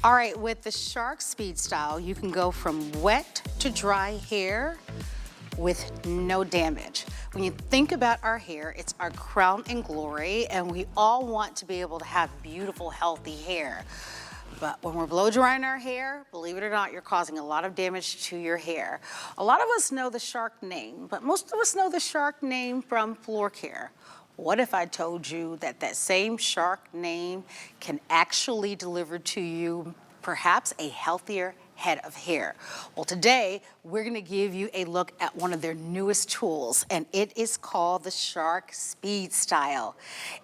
All right, with the Shark SpeedStyle, you can go from wet to dry hair with no damage. When you think about our hair, it's our crown and glory, and we all want to be able to have beautiful, healthy hair. But when we're blow drying our hair, believe it or not, you're causing a lot of damage to your hair. A lot of us know the Shark name, but most of us know the Shark name from floor care. What if I told you that that same Shark name can actually deliver to you perhaps a healthier head of hair? Well, today we're gonna give you a look at one of their newest tools, and it is called the Shark SpeedStyle.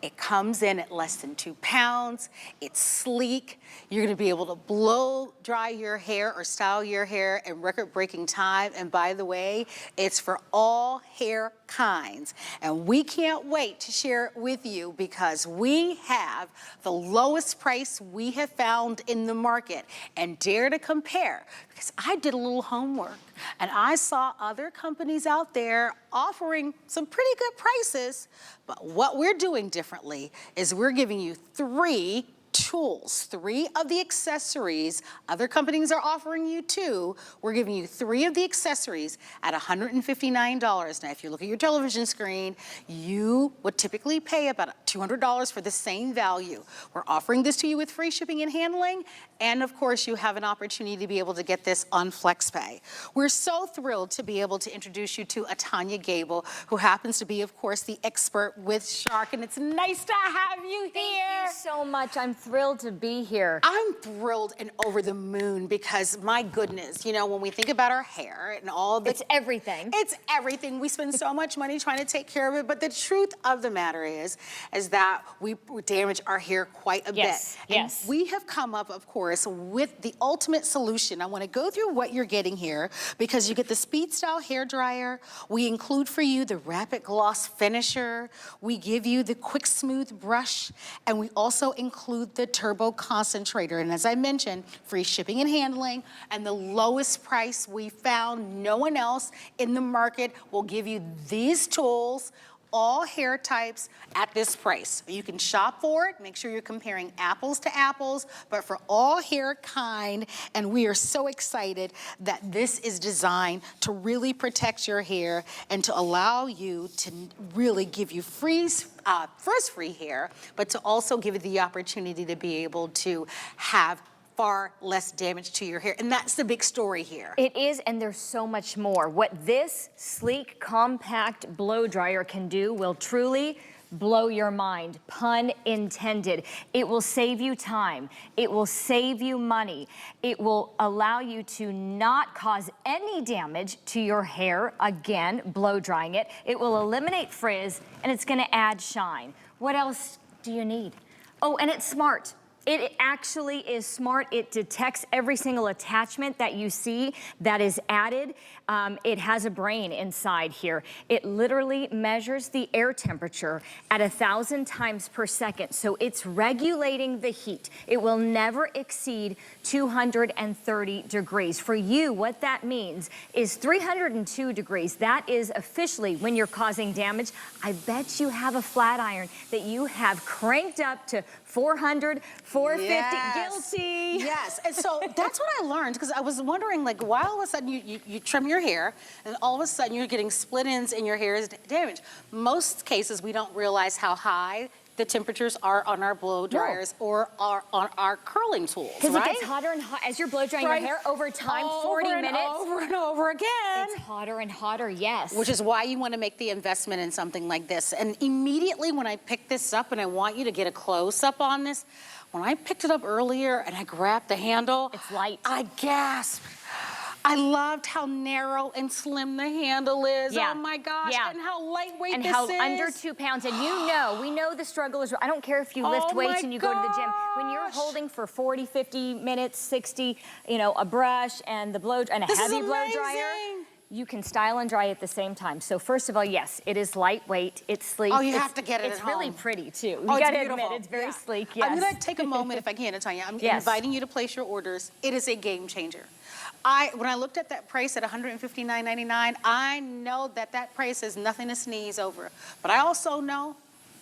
It comes in at less than 2 pounds. It's sleek. You're gonna be able to blow dry your hair or style your hair in record-breaking time. And by the way, it's for all hair kinds. And we can't wait to share it with you because we have the lowest price we have found in the market. And dare to compare, because I did a little homework and I saw other companies out there offering some pretty good prices. But what we're doing differently is we're giving you 3 tools, 3 of the accessories. Other companies are offering you 2. We're giving you 3 of the accessories at $159. Now, if you look at your television screen, you would typically pay about $200 for the same value. We're offering this to you with free shipping and handling, and of course, you have an opportunity to be able to get this on FlexPay. We're so thrilled to be able to introduce you to Tanya Gable, who happens to be, of course, the expert with Shark, and it's nice to have you here. Thank you so much. I'm thrilled to be here. I'm thrilled and over the moon because, my goodness, you know, when we think about our hair and all the... It's everything. It's everything. We spend so much money trying to take care of it, but the truth of the matter is that we damage our hair quite a bit. Yes. And we have come up, of course, with the ultimate solution. I want to go through what you're getting here because you get the SpeedStyle hair dryer. We include for you the RapidGloss Finisher. We give you the QuickSmooth Brush, and we also include the Turbo Concentrator. And as I mentioned, free shipping and handling, and the lowest price we found. No one else in the market will give you these tools, all hair types at this price. You can shop for it, make sure you're comparing apples to apples, but for all hair kind, and we are so excited that this is designed to really protect your hair and to allow you to really give you first free hair, but to also give you the opportunity to be able to have far less damage to your hair. And that's the big story here. It is, and there's so much more. What this sleek, compact blow dryer can do will truly blow your mind, pun intended. It will save you time. It will save you money. It will allow you to not cause any damage to your hair, again, blow drying it. It will eliminate frizz, and it's gonna add shine. What else do you need? Oh, and it's smart. It actually is smart. It detects every single attachment that you see that is added. It has a brain inside here. It literally measures the air temperature at 1,000 times per second. So it's regulating the heat. It will never exceed 230 degrees. For you, what that means is 302 degrees. That is officially when you're causing damage. I bet you have a flat iron that you have cranked up to 400, 450, yes. Guilty. Yes, and so that's what I learned, because I was wondering, like, why all of a sudden you trim your hair, and all of a sudden you're getting split ends and your hair is damaged. Most cases, we don't realize how high the temperatures are on our blow dryers or on our curling tools, right? Because it gets hotter and hotter as you're blow drying your hair over time, 40 minutes. Over and over again. It's hotter and hotter, yes. Which is why you want to make the investment in something like this. And immediately when I picked this up, and I want you to get a close-up on this, when I picked it up earlier and I grabbed the handle, it's light. I gasped. I loved how narrow and slim the handle is. Yeah. Oh my gosh, yeah. And how lightweight and this how is. under 2 pounds. And we know the struggle is, I don't care if you lift weights and you go to the gym. When you're holding for 40, 50 minutes, 60, you know, a brush and the blow and a heavy blow dryer, you can style and dry at the same time. So first of all, yes, it is lightweight, it's sleek. Oh, you have to get it at home. It's really pretty too. Oh, you gotta beautiful. admit, it's very sleek, yes. I'm gonna take a moment, if I can, Tanya. I'm inviting you to place your orders. It is a game changer. When I looked at that price at $159.99, I know that price is nothing to sneeze over. But I also know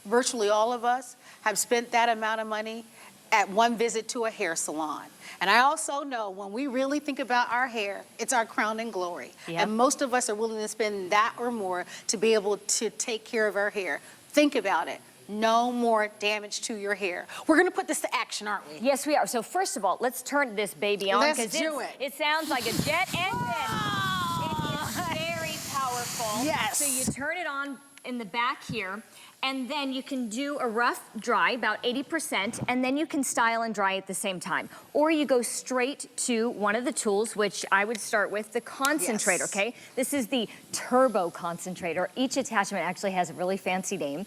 virtually all of us have spent that amount of money at one visit to a hair salon. And I also know when we really think about our hair, it's our crown and glory. Yep. And most of us are willing to spend that or more to be able to take care of our hair. Think about it. No more damage to your hair. We're gonna put this to action, aren't we? Yes, we are. So first of all, let's turn this baby on. Let's do it. It sounds like a jet engine. It is very powerful. Yes. So you turn it on in the back here, and then you can do a rough dry, about 80%, and then you can style and dry at the same time. Or you go straight to one of the tools, which I would start with, the Concentrator, Yes. okay? This is the Turbo Concentrator. Each attachment actually has a really fancy name.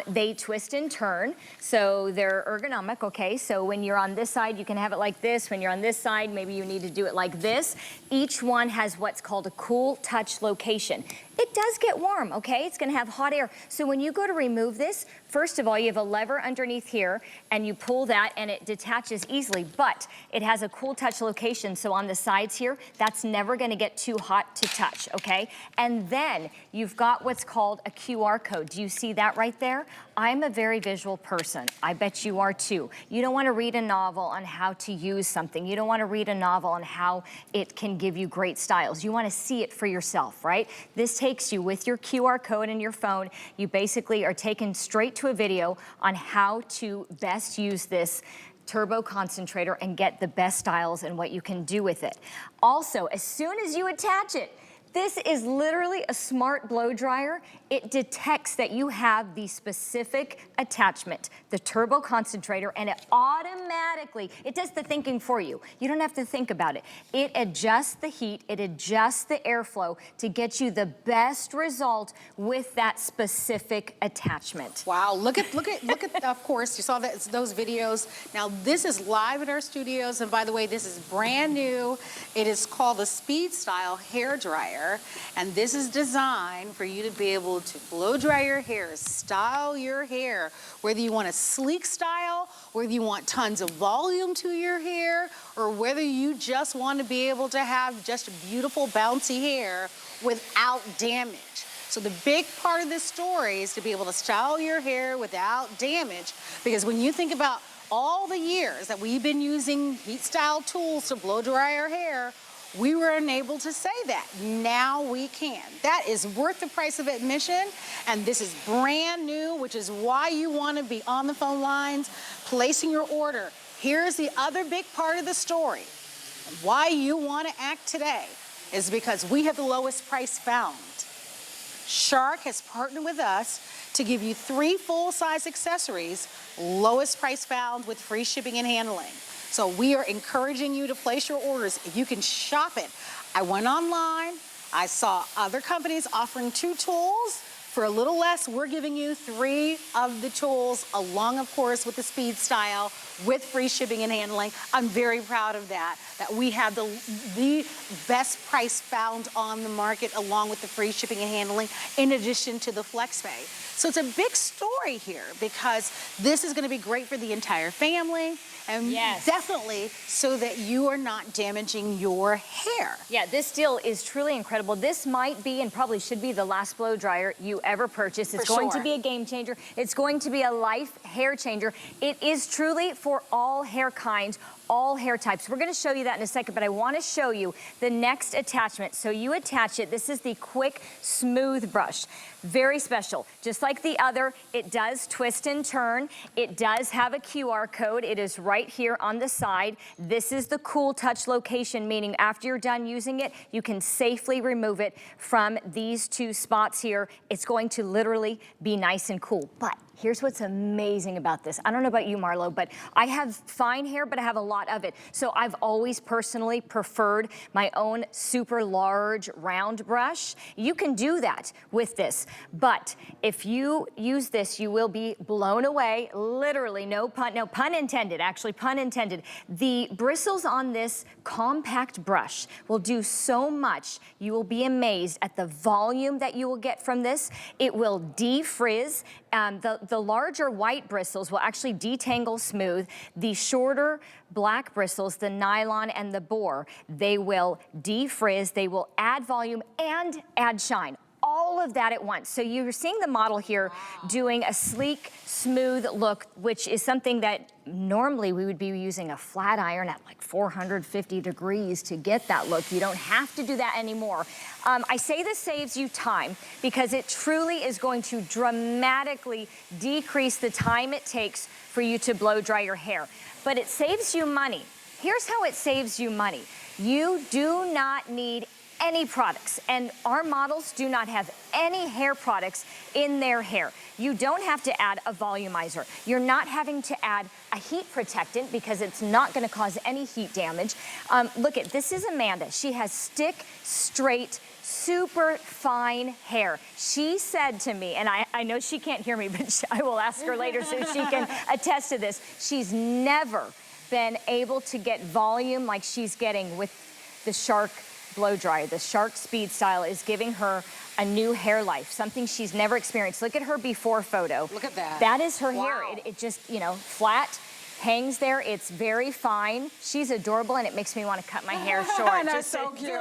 They twist and turn, so they're ergonomic, okay? So when you're on this side, you can have it like this. When you're on this side, maybe you need to do it like this. Each one has what's called a cool touch location. It does get warm, okay? It's gonna have hot air. So when you go to remove this, first of all, you have a lever underneath here, and you pull that, and it detaches easily, but it has a cool touch location, so on the sides here, that's never gonna get too hot to touch, okay? And then you've got what's called a QR code. Do you see that right there? I'm a very visual person. I bet you are too. You don't wanna read a novel on how to use something. You don't wanna read a novel on how it can give you great styles. You wanna see it for yourself, right? This takes you with your QR code in your phone. You basically are taken straight to a video on how to best use this Turbo Concentrator and get the best styles and what you can do with it. Also, as soon as you attach it, this is literally a smart blow dryer. It detects that you have the specific attachment, the Turbo Concentrator, and it automatically, it does the thinking for you. You don't have to think about it. It adjusts the heat, it adjusts the airflow to get you the best result with that specific attachment. Wow, look at, of course, you saw those videos. Now this is live in our studios, and by the way, this is brand new. It is called the SpeedStyle hair dryer. And this is designed for you to be able to blow dry your hair, style your hair, whether you want a sleek style, whether you want tons of volume to your hair, or whether you just want to be able to have just beautiful bouncy hair without damage. So the big part of this story is to be able to style your hair without damage, because when you think about all the years that we've been using heat style tools to blow dry our hair, we were unable to say that. Now we can. That is worth the price of admission, and this is brand new, which is why you want to be on the phone lines, placing your order. Here's the other big part of the story. Why you want to act today is because we have the lowest price found. Shark has partnered with us to give you 3 full-size accessories, lowest price found with free shipping and handling. So we are encouraging you to place your orders. If you can shop it. I went online, I saw other companies offering 2 tools. For a little less, we're giving you 3 of the tools, along, of course, with the SpeedStyle, with free shipping and handling. I'm very proud of that we have the best price found on the market, along with the free shipping and handling, in addition to the FlexPay. So it's a big story here, because this is gonna be great for the entire family, and definitely so that you are not damaging your hair. Yeah, this deal is truly incredible. This might be, and probably should be, the last blow dryer you ever purchase. It's going to be a game changer. It's going to be a life hair changer. It is truly for all hair kinds, all hair types. We're gonna show you that in a second, but I wanna show you the next attachment. So you attach it. This is the QuickSmooth Brush. Very special. Just like the other, it does twist and turn. It does have a QR code. It is right here on the side. This is the cool touch location, meaning after you're done using it, you can safely remove it from these 2 spots here. It's going to literally be nice and cool. But here's what's amazing about this. I don't know about you, Marlo, but I have fine hair, but I have a lot of it. So I've always personally preferred my own super large round brush. You can do that with this, but if you use this, you will be blown away. Literally, no pun intended, actually pun intended. The bristles on this compact brush will do so much. You will be amazed at the volume that you will get from this. It will defrizz. The larger white bristles will actually detangle smooth. The shorter black bristles, the nylon and the boar, they will defrizz, they will add volume and add shine. all of that at once. So you're seeing the model here doing a sleek, smooth look, which is something that normally we would be using a flat iron at like 450 degrees to get that look. You don't have to do that anymore. I say this saves you time because it truly is going to dramatically decrease the time it takes for you to blow dry your hair. But it saves you money. Here's how it saves you money. You do not need any products, and our models do not have any hair products in their hair. You don't have to add a volumizer. You're not having to add a heat protectant because it's not gonna cause any heat damage. Look at, this is Amanda. She has stick, straight, super fine hair. She said to me, and I know she can't hear me, but I will ask her later so she can attest to this. She's never been able to get volume like she's getting with the Shark blow dryer. The Shark SpeedStyle is giving her a new hair life, something she's never experienced. Look at her before photo. Look at that. That is her Wow. hair. It just, you know, flat, hangs there. It's very fine. She's adorable, and it makes me want to cut my hair short. That's so cute.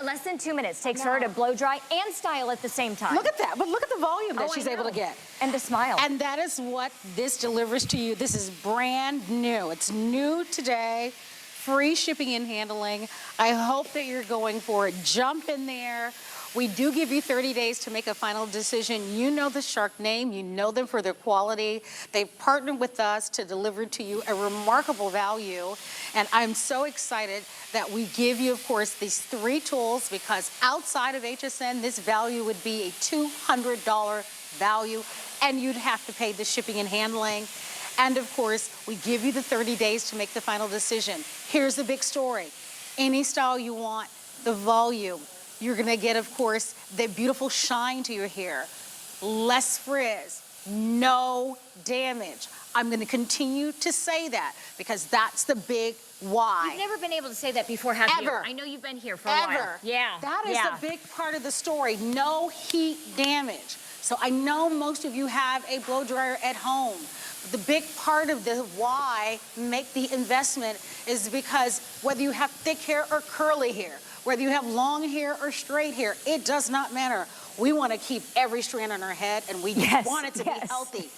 Less than 2 minutes takes her to blow dry and style at the same time. Look at that, but look at the volume that she's able to get. And the smile. And that is what this delivers to you. This is brand new. It's new today. Free shipping and handling. I hope that you're going for it. Jump in there. We do give you 30 days to make a final decision. You know the Shark name. You know them for their quality. They've partnered with us to deliver to you a remarkable value. And I'm so excited that we give you, of course, these 3 tools, because outside of HSN, this value would be a $200 value, and you'd have to pay the shipping and handling. And of course, we give you the 30 days to make the final decision. Here's the big story. Any style you want, the volume. You're gonna get, of course, the beautiful shine to your hair. Less frizz, no damage. I'm gonna continue to say that because that's the big why. You've never been able to say that before, have you? Ever. I know you've been here for a while. Ever. Yeah. That is the big part of the story. No heat damage. So I know most of you have a blow dryer at home. The big part of the why make the investment is because whether you have thick hair or curly hair, whether you have long hair or straight hair, it does not matter. We want to keep every strand on our head, and we want it to be healthy.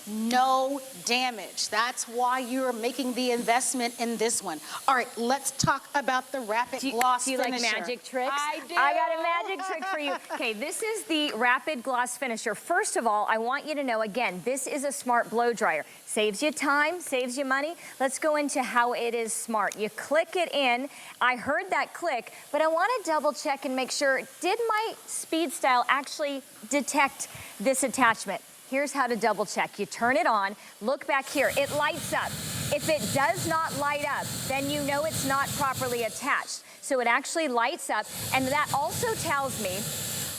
No damage. That's why you're making the investment in this one. All right, let's talk about the Rapid Gloss Finisher. Do you like magic tricks? I do. I got a magic trick for you. Okay, this is the Rapid Gloss Finisher. First of all, I want you to know, again, this is a smart blow dryer. Saves you time, saves you money. Let's go into how it is smart. You click it in. I heard that click, but I want to double check and make sure, did my SpeedStyle actually detect this attachment? Here's how to double check. You turn it on, look back here, it lights up. If it does not light up, then you know it's not properly attached. So it actually lights up, and that also tells me,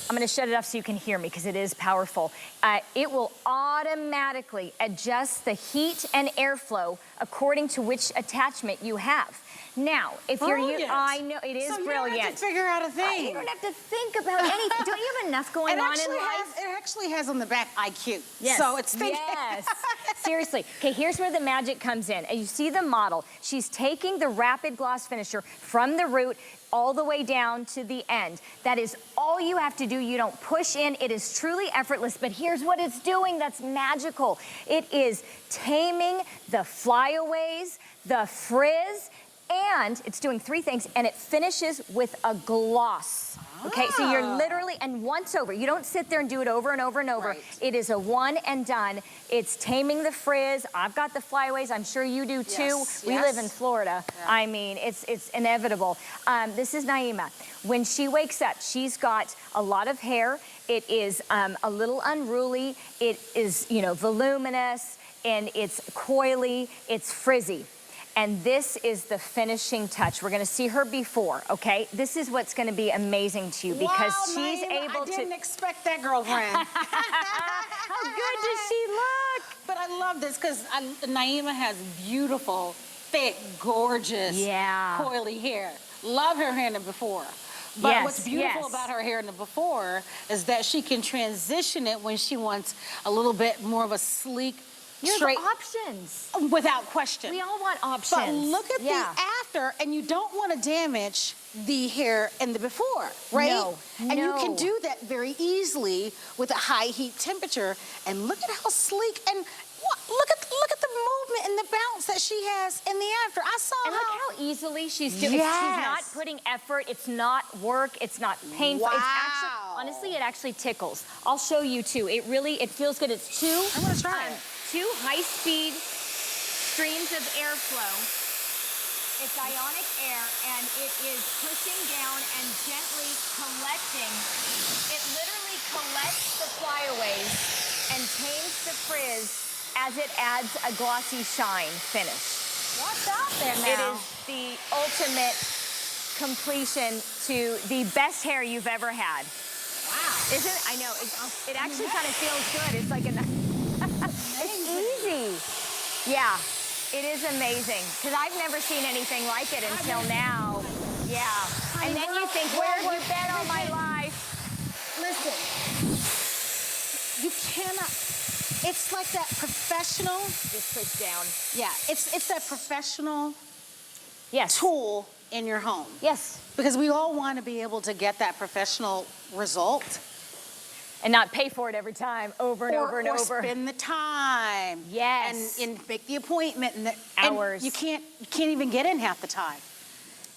I'm gonna shut it off so you can hear me because it is powerful. It will automatically adjust the heat and airflow according to which attachment you have. Now, if you're, I know, it is so brilliant. You don't have to figure out a thing. You don't have to think about anything. Don't you have enough going on in life? It actually has on the back IQ. Yes. So it's thinking. Yes. Seriously. Okay, here's where the magic comes in. And you see the model. She's taking the Rapid Gloss Finisher from the root all the way down to the end. That is all you have to do. You don't push in. It is truly effortless. But here's what it's doing that's magical. It is taming the flyaways, the frizz, and it's doing 3 things, and it finishes with a gloss. Okay, so you're literally, and once over, you don't sit there and do it over and over and over. Right. It is a one and done. It's taming the frizz. I've got the flyaways. I'm sure you do too. Yes, We live in Florida. Yeah. I mean, it's inevitable. This is Naima. When she wakes up, she's got a lot of hair. It is a little unruly. It is, you know, voluminous, and it's coily. It's frizzy. And this is the finishing touch. We're gonna see her before, okay? This is what's gonna be amazing to you because she's able to— I didn't expect that, girlfriend. How good does she look? But I love this because Naima has beautiful, thick, gorgeous, coily hair. Love her hair in the before. But what's beautiful about her hair in the before is that she can transition it when she wants a little bit more of a sleek, You straight, have options. without question. We all want options. But look at the after, and you don't want to damage the hair in the before, right? No, and you can do that very easily with a high heat temperature. And look at how sleek and look at the movement and the bounce that she has in the after. I saw and how. look how easily she's doing. She's not putting effort. It's not work. It's not painful. Wow. It's actually, honestly, it actually tickles. I'll show you too. It feels good. It's two. I'm gonna try it. Two high-speed streams of airflow. It's ionic air, and it is pushing down and gently collecting. It literally collects the flyaways and tames the frizz as it adds a glossy shine finish. What's out there now? It is the ultimate completion to the best hair you've ever had. Wow. Isn't it? I know. It actually kind of feels good. It's like it's easy. Yeah, it is amazing. Because I've never seen anything like it until now. Yeah. And then you think, where have you been all my life? Listen, you cannot. It's like that professional. Just push down. Yeah, it's that professional Yes. tool in your home. Yes. Because we all want to be able to get that professional result. And not pay for it every time, over and over and or over. spend the time. Yes. And make the appointment. And Hours. And you can't even get in half the time.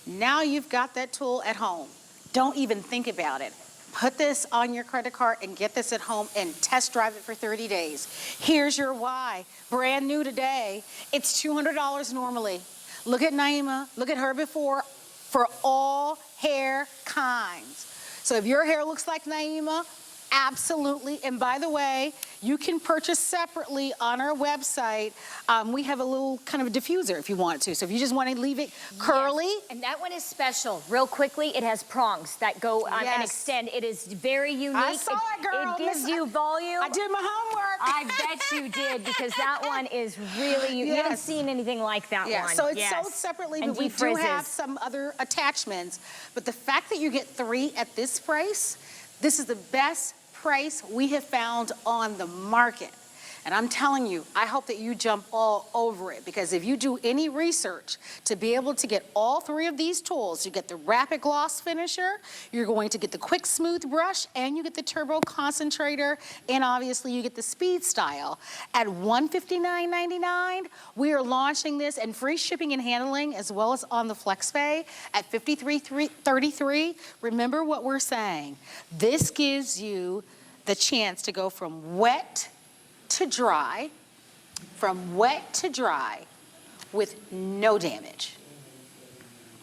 Now you've got that tool at home. Don't even think about it. Put this on your credit card and get this at home and test drive it for 30 days. Here's your why. Brand new today. It's $200 normally. Look at Naima. Look at her before for all hair kinds. So if your hair looks like Naima, absolutely. And by the way, you can purchase separately on our website. We have a little kind of a diffuser if you want to. So if you just want to leave it curly. Yes. And that one is special. Real quickly, it has prongs that go on and extend. It is very unique. I saw it, girl. It gives you volume. I did my homework. I bet you did, because that one is really unique. You haven't seen anything like that one. So it's sold separately, and but we do have some other attachments. But the fact that you get 3 at this price, this is the best price we have found on the market. And I'm telling you, I hope that you jump all over it, because if you do any research to be able to get all 3 of these tools, you get the RapidGloss Finisher, you're going to get the QuickSmooth Brush, and you get the Turbo Concentrator, and obviously you get the SpeedStyle. At $159.99, we are launching this, and free shipping and handling, as well as on the FlexPay at $53.33. Remember what we're saying. This gives you the chance to go from wet to dry, with no damage.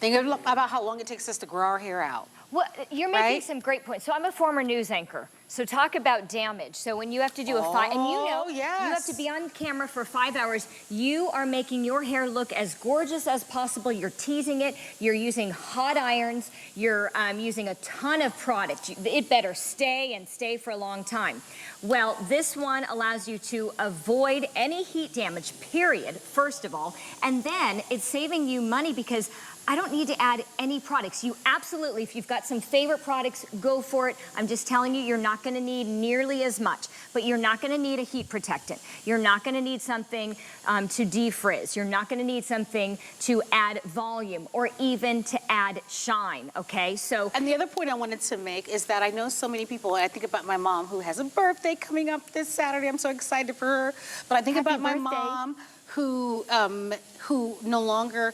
Think about how long it takes us to grow our hair out. Well, you're making some great points. So I'm a former news anchor. So talk about damage. So when you have to do a and you know, you have to be on camera for 5 hours. You are making your hair look as gorgeous as possible. You're teasing it. You're using hot irons. You're using a ton of product. It better stay and stay for a long time. Well, this one allows you to avoid any heat damage, period, first of all. And then it's saving you money, because I don't need to add any products. You absolutely, if you've got some favorite products, go for it. I'm just telling you, you're not gonna need nearly as much, but you're not gonna need a heat protectant. You're not gonna need something to defrizz. You're not gonna need something to add volume or even to add shine, okay? So. And the other point I wanted to make is that I know so many people, I think about my mom who has a birthday coming up this Saturday. I'm so excited for her. But I think about my mom who no longer,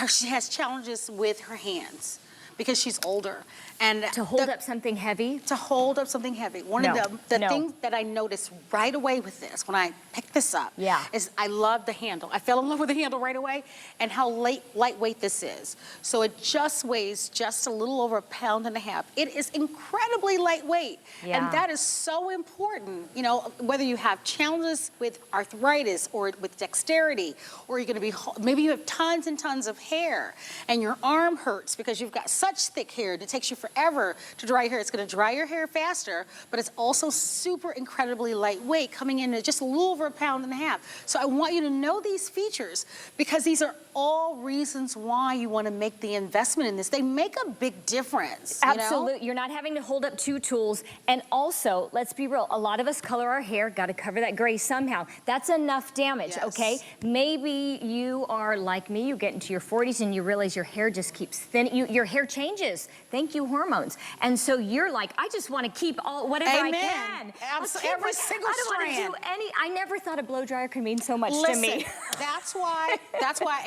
she has challenges with her hands because she's older. And to hold up something heavy? To hold up something heavy. One of the things that I noticed right away with this, when I picked this up, is I love the handle. I fell in love with the handle right away, and how lightweight this is. So it just weighs just a little over 1.5 pounds. It is incredibly lightweight. And that is so important, you know, whether you have challenges with arthritis or with dexterity, or you're gonna be, maybe you have tons and tons of hair and your arm hurts because you've got such thick hair, and it takes you forever to dry your hair. It's gonna dry your hair faster, but it's also super incredibly lightweight, coming in at just a little over 1.5 pounds. So I want you to know these features because these are all reasons why you wanna make the investment in this. They make a big difference. Absolutely, you know? you're not having to hold up 2 tools. And also, let's be real, a lot of us color our hair, gotta cover that gray somehow. That's enough damage, Yes. okay? Maybe you are like me, you get into your 40s and you realize your hair just keeps thin, your hair changes. Thank you, hormones. And so you're like, I just wanna keep whatever I Amen. can. Absolutely. Every single I don't strand. wanna do any, I never thought a blow dryer could mean so much Listen, to me. that's why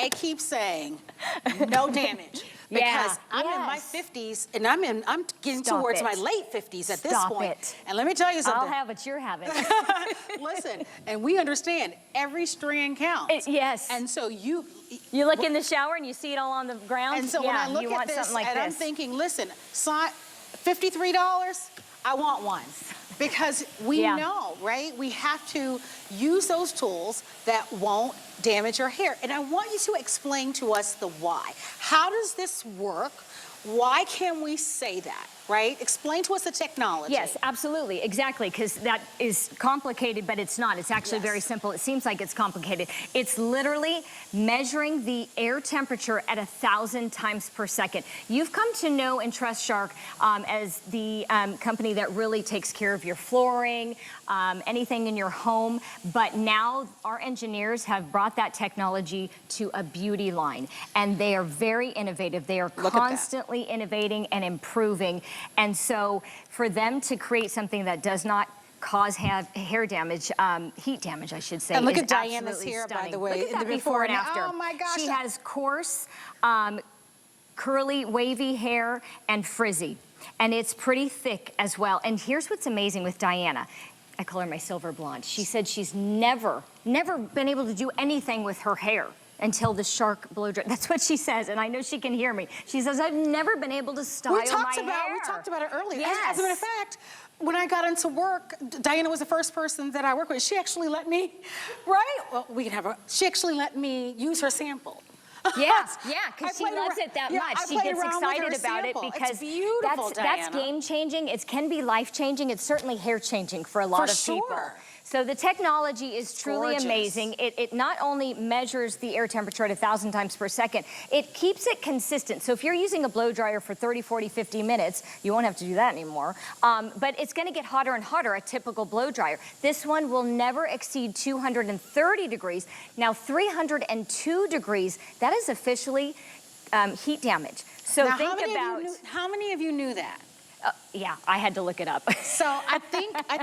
I keep saying no damage. Because Yeah, I'm in my yes. 50s and I'm getting Stop towards it. my late 50s at this Stop point. it. And let me tell you something. I'll have what you're having. Listen, and we understand every strand counts. Yes. And so you look in the shower and you see it all on the ground. and so yeah, when I look you at want this something like and I'm this. thinking, listen, $53, I want one. Because we Yeah. know, right? We have to use those tools that won't damage our hair. And I want you to explain to us the why. How does this work? Why can we say that, right? Explain to us the technology. Yes, absolutely, exactly, because that is complicated, but it's not. It's actually very simple. It seems like it's complicated. It's literally measuring the air temperature at 1,000 times per second. You've come to know and trust Shark as the company that really takes care of your flooring, anything in your home, but now our engineers have brought that technology to a beauty line, and they are very innovative. They are constantly innovating and improving. And so for them to create something that does not cause hair damage, heat damage, I should say, And look is at Diana's absolutely hair, by stunning. the way, Look at in that the before and before after. and- oh my gosh. She has coarse, curly, wavy hair and frizzy. And it's pretty thick as well. And here's what's amazing with Diana. I call her my silver blonde. She said she's never been able to do anything with her hair until the Shark blow dryer. That's what she says, and I know she can hear me. She says, I've never been able to style my hair. We talked about it earlier. Yes. As a matter of fact, when I got into work, Diana was the first person that I worked with. She actually let me, right? Well, we can have her. She actually let me use her sample. Yes, yeah, because she loves it that yeah, much. I She played gets around with her excited about it sample. because It's beautiful, that's Diana. game changing. It can be life changing. It's certainly hair changing for a lot For of people. sure. So the technology is truly Gorgeous. amazing. It not only measures the air temperature at 1,000 times per second, it keeps it consistent. So if you're using a blow dryer for 30, 40, 50 minutes, you won't have to do that anymore. But it's gonna get hotter and hotter, a typical blow dryer. This one will never exceed 230 degrees. Now 302 degrees, that is officially heat damage. So Now, think about, how many of you knew that? yeah, I had to look it up. So I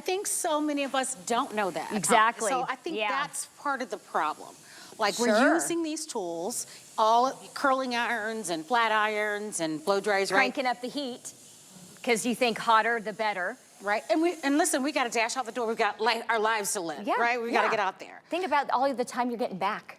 think so many of us don't know that. Exactly. So I think Yeah. that's part of the problem. Like we're Sure. using these tools, all curling irons and flat irons and blow dryers, right? Cranking up the heat, because you think hotter the better. Right. And listen, we got to dash out the door. We've got our lives to live, Yeah, right? We got to yeah. get out there. Think about all of the time you're getting back.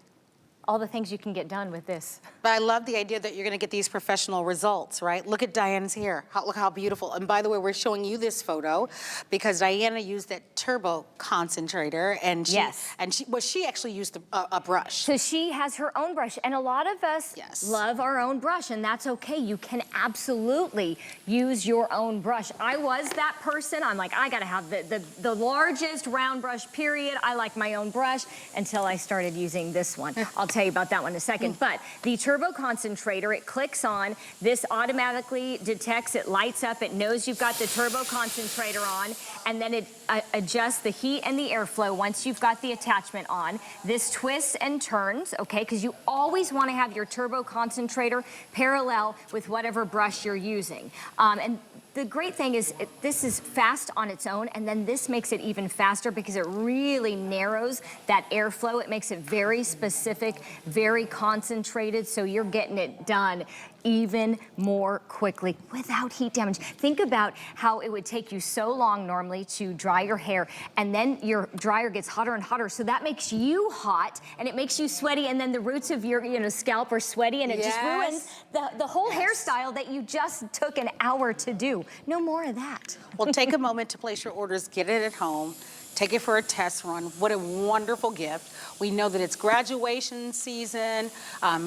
All the things you can get done with this. But I love the idea that you're going to get these professional results, right? Look at Diana's hair. Look how beautiful. And by the way, we're showing you this photo because Diana used that turbo concentrator, and she actually used a brush. So she has her own brush, and a lot of us love our own brush, and that's okay. You can absolutely use your own brush. I was that person. I'm like, I gotta have the largest round brush, period. I like my own brush until I started using this one. I'll tell you about that one in a second. But the turbo concentrator, it clicks on, this automatically detects, it lights up, it knows you've got the turbo concentrator on, and then it adjusts the heat and the airflow once you've got the attachment on. This twists and turns, okay, because you always want to have your turbo concentrator parallel with whatever brush you're using. And the great thing is this is fast on its own, and then this makes it even faster because it really narrows that airflow. It makes it very specific, very concentrated, so you're getting it done even more quickly without heat damage. Think about how it would take you so long normally to dry your hair, and then your dryer gets hotter and hotter, so that makes you hot, and it makes you sweaty, and then the roots of your scalp are sweaty, and it just ruins the whole hairstyle that you just took an hour to do. No more of that. Well, take a moment to place your orders, get it at home. take it for a test run. What a wonderful gift. We know that it's graduation season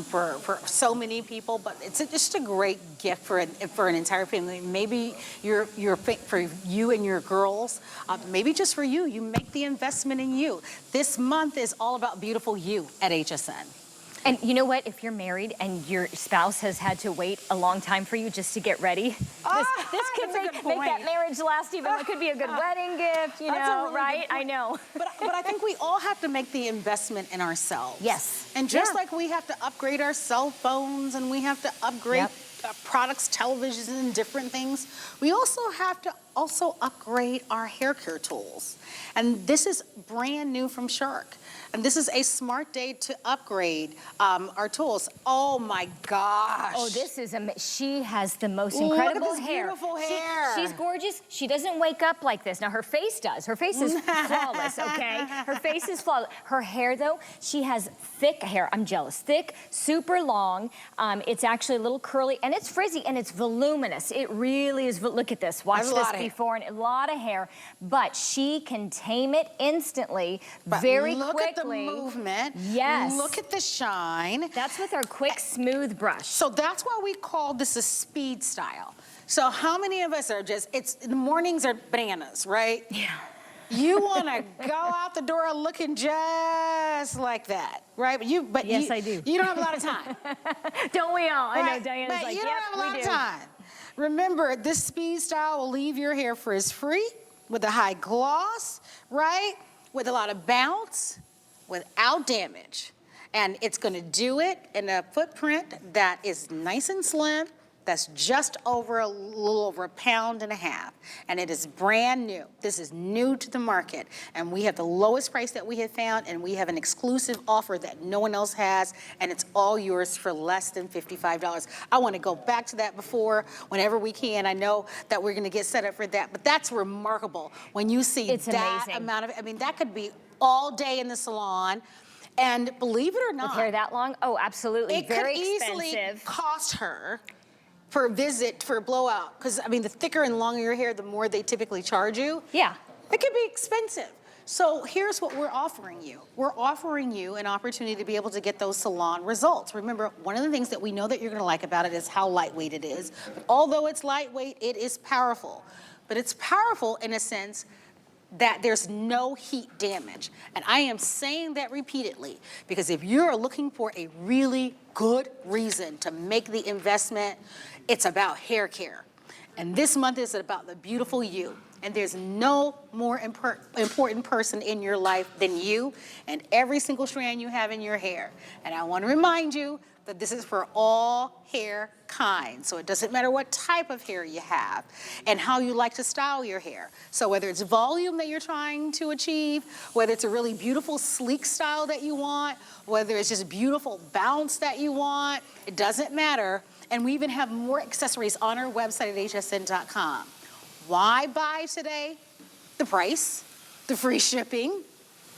for so many people, but it's just a great gift for an entire family. Maybe for you and your girls, maybe just for you. You make the investment in you. This month is all about beautiful you at HSN. And you know what? If you're married and your spouse has had to wait a long time for you just to get ready, this could make that marriage last even. It could be a good wedding gift, you know, really right? I know. But I think we all have to make the investment in ourselves. Yes. And just like we have to upgrade our cell phones and we have to upgrade products, televisions, and different things, we also have to upgrade our hair care tools. And this is brand new from Shark. And this is a smart day to upgrade our tools. Oh my gosh. Oh, this is she has the most incredible hair. Beautiful hair. She's gorgeous. She doesn't wake up like this. Now her face does. Her face is flawless, okay? Her face is flawless. Her hair though, she has thick hair. I'm jealous. Thick, super long. It's actually a little curly and it's frizzy and it's voluminous. It really is. Look at this. Watch this before and a lot of hair. But she can tame it instantly, very quickly. Look at the movement. Yes. Look at the shine. That's with our QuickSmooth Brush. So that's why we call this a speed style. So how many of us are the mornings are bananas, right? Yeah. You want to go out the door looking just like that, right? Yes, I do. You don't have a lot of time. Don't we all? Right? I know, Diana's but like, you yep, don't have a lot we of do. time. Remember, this speed style will leave your hair frizz-free with a high gloss, right? With a lot of bounce, without damage. And it's gonna do it in a footprint that is nice and slim, that's just a little over 1.5 pounds. And it is brand new. This is new to the market. And we have the lowest price that we have found, and we have an exclusive offer that no one else has, and it's all yours for less than $55. I wanna go back to that whenever we can. I know that we're gonna get set up for that, but that's remarkable when you see that amazing. amount of, that could be all day in the salon. And believe it or not, with hair that long? Oh, absolutely. it Very could easily expensive. cost her for a visit, for a blowout. Because, the thicker and longer your hair, the more they typically charge you. Yeah. It could be expensive. So here's what we're offering you. We're offering you an opportunity to be able to get those salon results. Remember, one of the things that we know that you're gonna like about it is how lightweight it is. But although it's lightweight, it is powerful. But it's powerful in a sense that there's no heat damage. And I am saying that repeatedly because if you're looking for a really good reason to make the investment, it's about hair care. And this month is about the beautiful you. And there's no more important person in your life than you and every single strand you have in your hair. And I want to remind you that this is for all hair kinds. So it doesn't matter what type of hair you have and how you like to style your hair. So whether it's volume that you're trying to achieve, whether it's a really beautiful sleek style that you want, whether it's just beautiful bounce that you want, it doesn't matter. And we even have more accessories on our website at hsn.com. Why buy today? The price, the free shipping,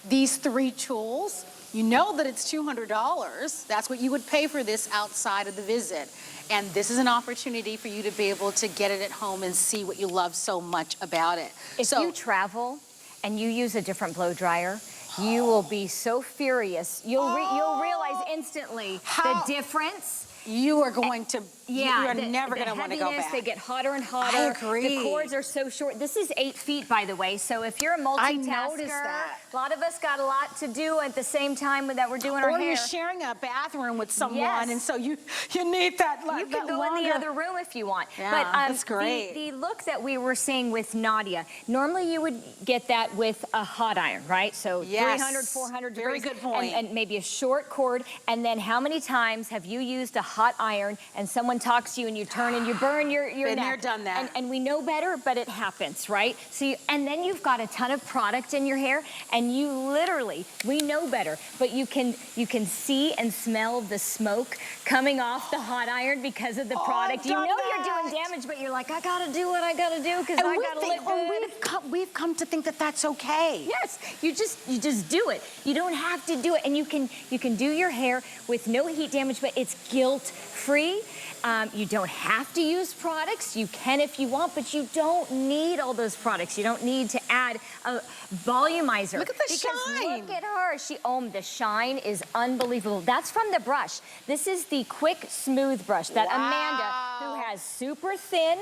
these 3 tools. You know that it's $200. That's what you would pay for this outside of the visit. And this is an opportunity for you to be able to get it at home and see what you love so much about it. If you travel and you use a different blow dryer, you will be so furious. You'll realize instantly the difference. You are going to, you are never going to want to go back. They get hotter and hotter. I agree. The cords are so short. This is 8 feet, by the way. So if you're a multitasker, that. a lot of us got a lot to do at the same time that we're doing our hair. Or you're sharing a bathroom with someone, yes. and so you need that. You can go in the other room if you want. Yeah, but that's great. The look that we were seeing with Nadia, normally you would get that with a hot iron, right? So 300, 400 degrees. Very good point. And maybe a short cord. And then how many times have you used a hot iron and someone talks to you and you turn and you burn your Been neck? there, done that. And we know better, but it happens, right? So and then you've got a ton of product in your hair, and you literally, we know better, but you can see and smell the smoke coming off the hot iron because of the product. You know you're doing damage, but you're like, I gotta do what I gotta do because I gotta look good. We've come to think that that's okay. Yes, you just do it. You don't have to do it, and you can do your hair with no heat damage, but it's guilt-free. You don't have to use products. You can if you want, but you don't need all those products. You don't need to add a volumizer. Look at the shine. Look at her. The shine is unbelievable. That's from the brush. This is the QuickSmooth Brush that Amanda, who has super thin,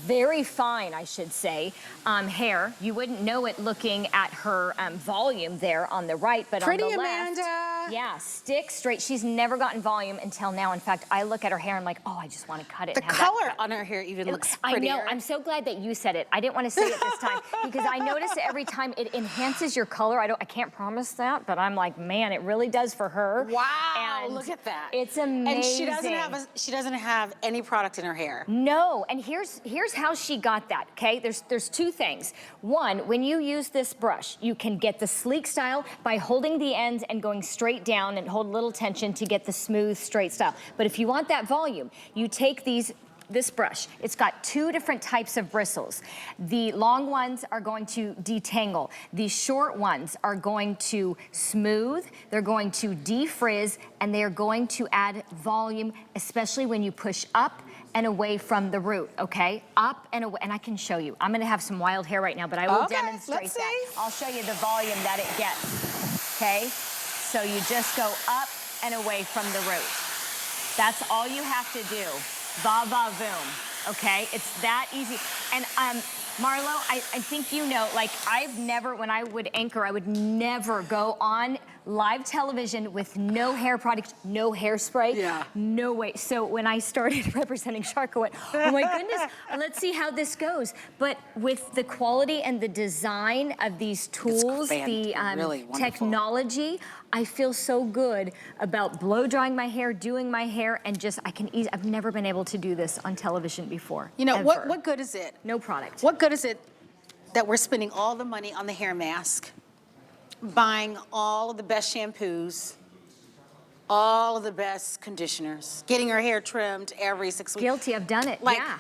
very fine, I should say, hair. You wouldn't know it looking at her volume there on the right, but Pretty on the Amanda. left, yeah, stick straight. She's never gotten volume until now. In fact, I look at her hair and I'm like, oh, I just want to cut it. The color on her hair even looks prettier. I know. I'm so glad that you said it. I didn't want to say it this time because I notice it every time. It enhances your color. I can't promise that, but I'm like, man, it really does for her. Wow, and look at that. It's amazing. And she doesn't have any product in her hair. No, and here's how she got that, okay? There's two things. One, when you use this brush, you can get the sleek style by holding the ends and going straight down and hold a little tension to get the smooth, straight style. But if you want that volume, you take this brush. It's got two different types of bristles. The long ones are going to detangle. The short ones are going to smooth, they're going to defrizz, and they're going to add volume, especially when you push up and away from the root, okay? Up and away, and I can show you. I'm gonna have some wild hair right now, but I will demonstrate that. I'll show you the volume that it gets, okay? So you just go up and away from the root. That's all you have to do. Va va voom, okay? It's that easy. And Marlo, I think you know, like when I would anchor, I would never go on live television with no hair product, no hairspray. Yeah. No way. So when I started representing Shark, I went, oh my goodness, let's see how this goes. But with the quality and the design of these tools, the really technology, I feel so good about blow drying my hair, doing my hair, and just I've never been able to do this on television before. You know, ever. what good is it? No product. What good is it that we're spending all the money on the hair mask, buying all of the best shampoos, all of the best conditioners, getting our hair trimmed every 6 weeks? Guilty, I've done it, yeah.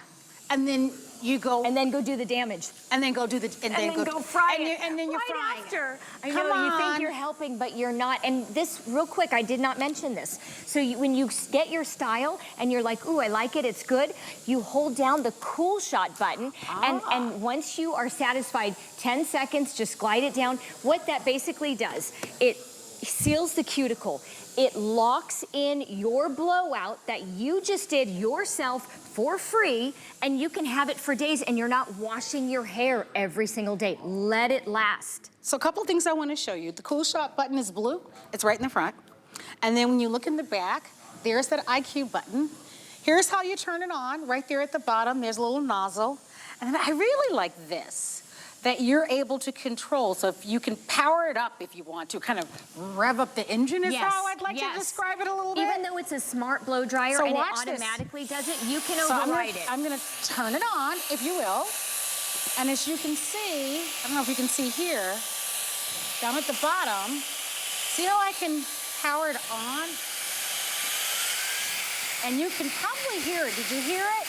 And then you go... And then go do the damage. And then go do the... And then go fry it. And then you're right frying after. it. I know, you think you're helping, but you're not. And this, real quick, I did not mention this. So when you get your style and you're like, ooh, I like it, it's good, you hold down the cool shot button, and once you are satisfied, 10 seconds, just glide it down. What that basically does, it seals the cuticle. It locks in your blowout that you just did yourself for free, and you can have it for days, and you're not washing your hair every single day. Let it last. So a couple things I want to show you. The cool shot button is blue. It's right in the front. And then when you look in the back, there's that IQ button. Here's how you turn it on. Right there at the bottom, there's a little nozzle. And then I really like this, that you're able to control. So if you can power it up if you want to, kind of rev up the engine is how I'd like to describe it a little bit. Even though it's a smart blow dryer and it automatically does it, you can override it. I'm gonna turn it on, if you will. And as you can see, I don't know if you can see here, down at the bottom, see how I can power it on? And you can probably hear it. Did you hear it?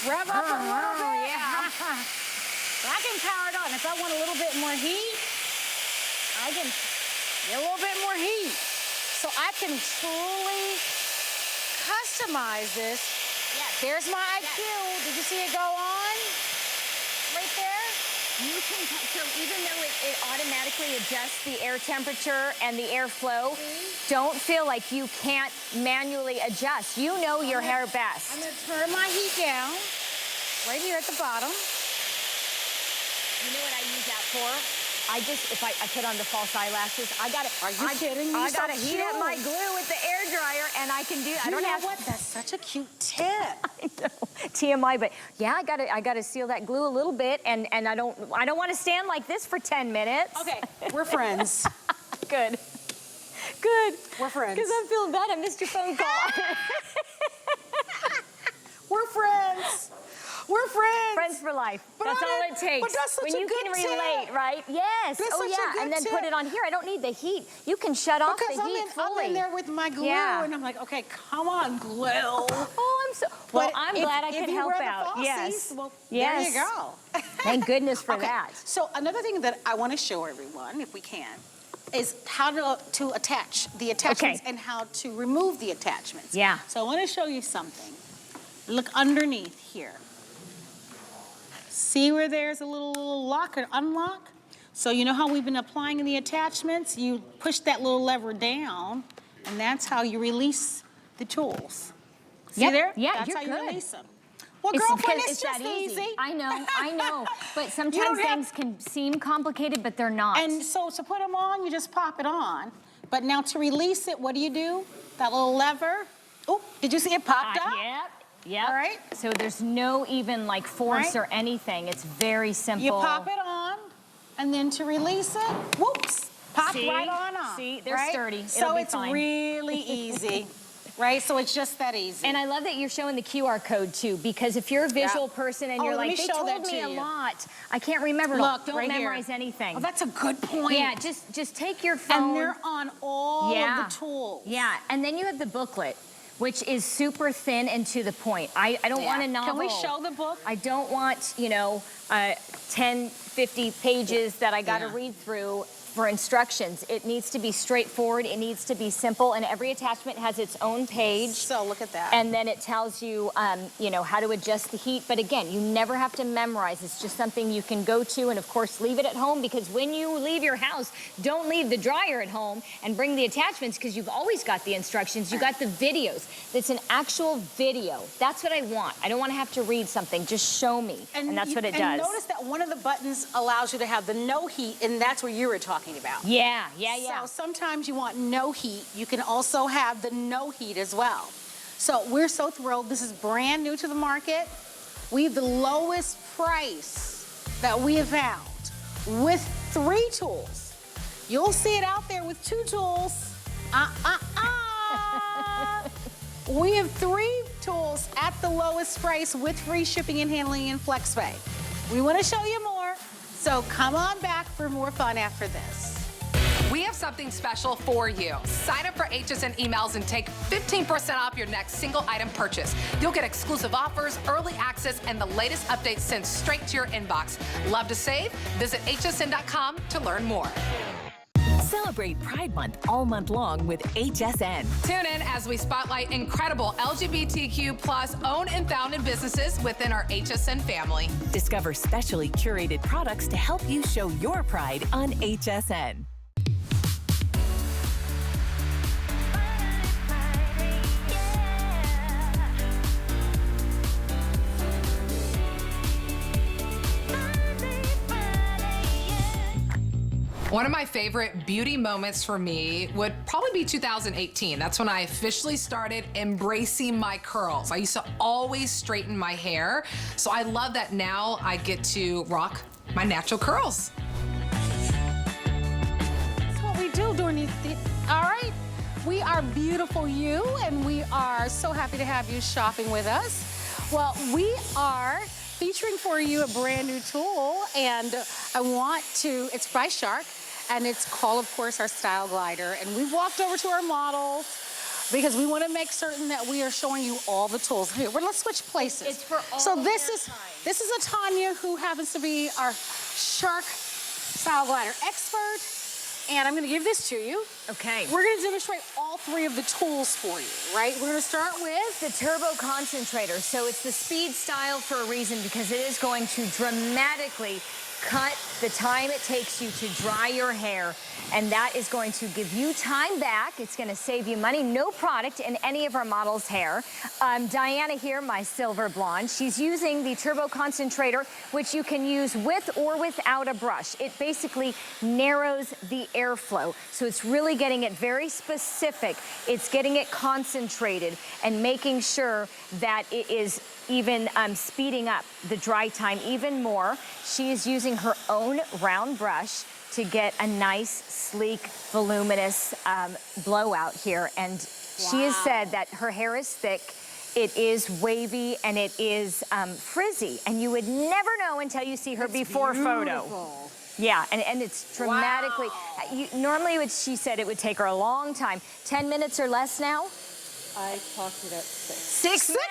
Rev up a little bit. Yeah. I can power it on. If I want a little bit more heat, I can get a little bit more heat. So I can truly customize this. Yes. There's my IQ. Yes. Did you see it go on? Right there? You can, so even though it automatically adjusts the air temperature and the airflow, don't feel like you can't manually adjust. You know your hair best. I'm gonna turn my heat down right here at the bottom. You know what I use that for? If I put on the false eyelashes, Are you kidding me? I gotta heat up my glue with the air dryer, and I can do. I don't have. What? That's such a cute tip. I know, TMI, but yeah, I gotta seal that glue a little bit, and I don't want to stand like this for 10 minutes. Okay, we're friends. Good. We're friends. Because I'm feeling bad. I missed your phone call. We're friends. We're friends. Friends for life. That's all it takes. But that's such when a you good can relate, tip. right? Yes. That's such a good and then tip. put it on here. I don't need the heat. You can shut off the heat fully. I'm in there with my glue, and I'm like, okay, come on, glue. Oh, I'm glad I can help out. Yes. Well, yes. There you go. Thank goodness for that. So another thing that I want to show everyone, if we can, is how to attach the attachments and how to remove the attachments. Yeah. So I want to show you something. Look underneath here. See where there's a little lock or unlock? So you know how we've been applying the attachments? You push that little lever down, and that's how you release the tools. See Yep. there? Yeah, that's you're how you good. release them. Well, It's girlfriend, because it's just that easy. I know. But sometimes things can seem complicated, but they're not. And so to put them on, you just pop it on. But now to release it, what do? That little lever. Oh, did you see it popped up? Yep. All right. So there's no even like force or anything. It's very simple. You pop it on, and then to release it, whoops, pop right on off. See, they're sturdy. So it's really easy, right? So it's just that easy. And I love that you're showing the QR code too, because if you're a visual person and you're like, they told me a lot, I can't remember. Look, don't memorize anything. Oh, that's a good point. Yeah, just take your phone. And they're on all of the tools. Yeah, and then you have the booklet, which is super thin and to the point. I don't want a novel. Can we show the book? I don't want, 10, 50 pages that I gotta read through for instructions. It needs to be straightforward, it needs to be simple, and every attachment has its own page. So look at that. And then it tells you, how to adjust the heat. But again, you never have to memorize. It's just something you can go to, and of course, leave it at home, because when you leave your house, don't leave the dryer at home and bring the attachments, because you've always got the instructions. You got the videos. It's an actual video. That's what I want. I don't want to have to read something. Just show me. And that's what it does. And notice that one of the buttons allows you to have the no heat, and that's what you were talking about. Yeah. So sometimes you want no heat. You can also have the no heat as well. So we're so thrilled. This is brand new to the market. We have the lowest price that we have found with 3 tools. You'll see it out there with 2 tools. We have 3 tools at the lowest price with free shipping and handling in FlexPay. We want to show you more, so come on back for more fun after this. We have something special for you. Sign up for HSN emails and take 15% off your next single item purchase. You'll get exclusive offers, early access, and the latest updates sent straight to your inbox. Love to save? Visit hsn.com to learn more. Celebrate Pride Month all month long with HSN. Tune in as we spotlight incredible LGBTQ plus owned and founded businesses within our HSN family. Discover specially curated products to help you show your pride on HSN. One of my favorite beauty moments for me would probably be 2018. That's when I officially started embracing my curls. I used to always straighten my hair, so I love that now I get to rock my natural curls. That's what we do during these, all right? We are Beautiful You, and we are so happy to have you shopping with us. Well, we are featuring for you a brand new tool, and it's by Shark, and it's called, of course, our Style Glider. And we walked over to our models because we want to make certain that we are showing you all the tools. Here, let's switch places. It's for all So this hair is Tanya, who happens to be our Shark Style Glider expert. And I'm going to give this to you. Okay. We're going to demonstrate all 3 of the tools for you, right? We're going to start with the Turbo Concentrator. So it's the SpeedStyle for a reason, because it is going to dramatically cut the time it takes you to dry your hair, and that is going to give you time back. It's going to save you money. No product in any of our models' hair. Diana here, my silver blonde, she's using the Turbo Concentrator, which you can use with or without a brush. It basically narrows the airflow, so it's really getting it very specific. It's getting it concentrated and making sure that it is even speeding up the dry time even more. She is using her own round brush to get a nice, sleek, voluminous blowout here. And she has said that her hair is thick, it is wavy, and it is frizzy. And you would never know until you see her before photo. Yeah, and it's dramatically, normally she said it would take her a long time. 10 minutes or less now? I talked it up 6. 6 minutes.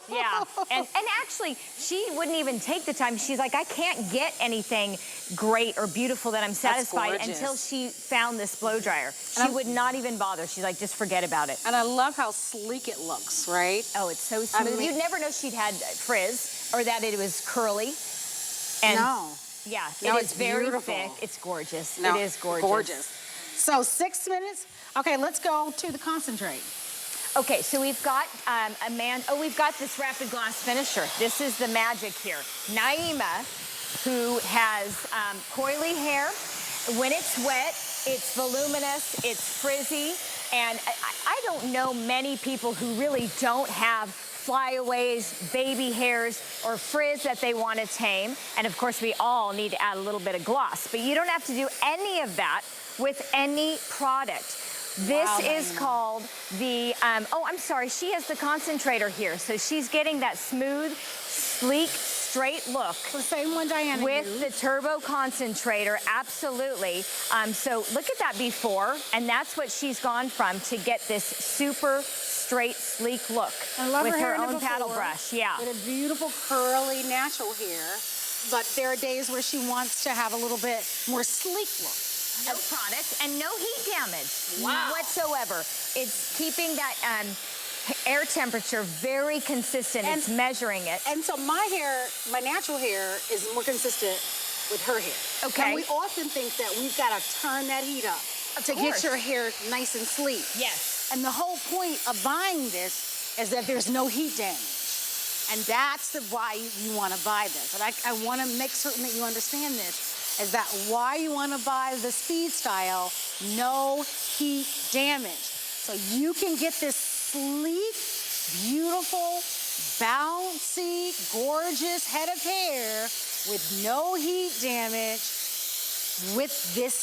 Yeah, and actually, she wouldn't even take the time. She's like, I can't get anything great or beautiful that I'm satisfied until she found this blow dryer. She would not even bother. She's like, just forget about it. And I love how sleek it looks, right? Oh, it's so smooth. You'd never know she'd had frizz or that it was curly. And no. Yeah, No, it is very beautiful. thick. It's gorgeous. No, it is gorgeous. Gorgeous. So 6 minutes. Okay, let's go to the concentrate. Okay, so we've got we've got this RapidGloss Finisher. This is the magic here. Naima, who has coily hair. When it's wet, it's voluminous, it's frizzy, and I don't know many people who really don't have flyaways, baby hairs, or frizz that they want to tame. And of course, we all need to add a little bit of gloss, but you don't have to do any of that with any product. This is called the, oh, I'm sorry, she has the concentrator here. So she's getting that smooth, sleek, straight look. The same one Diana with used. the turbo concentrator, absolutely. So look at that before, and that's what she's gone from to get this super straight, sleek look I love with her, her own paddle before, brush. Yeah. With a beautiful curly natural hair, but there are days where she wants to have a little bit more sleek look. No product and no heat damage whatsoever. It's keeping that air temperature very consistent. It's measuring it. And so my hair, my natural hair, is more consistent with her hair. Okay. And we often think that we've got to turn that heat up to get your hair nice and sleek. Yes. And the whole point of buying this is that there's no heat damage. And that's why you want to buy this. And I want to make certain that you understand this. Is that why you want to buy the SpeedStyle? No heat damage. So you can get this sleek, beautiful, bouncy, gorgeous head of hair with no heat damage with this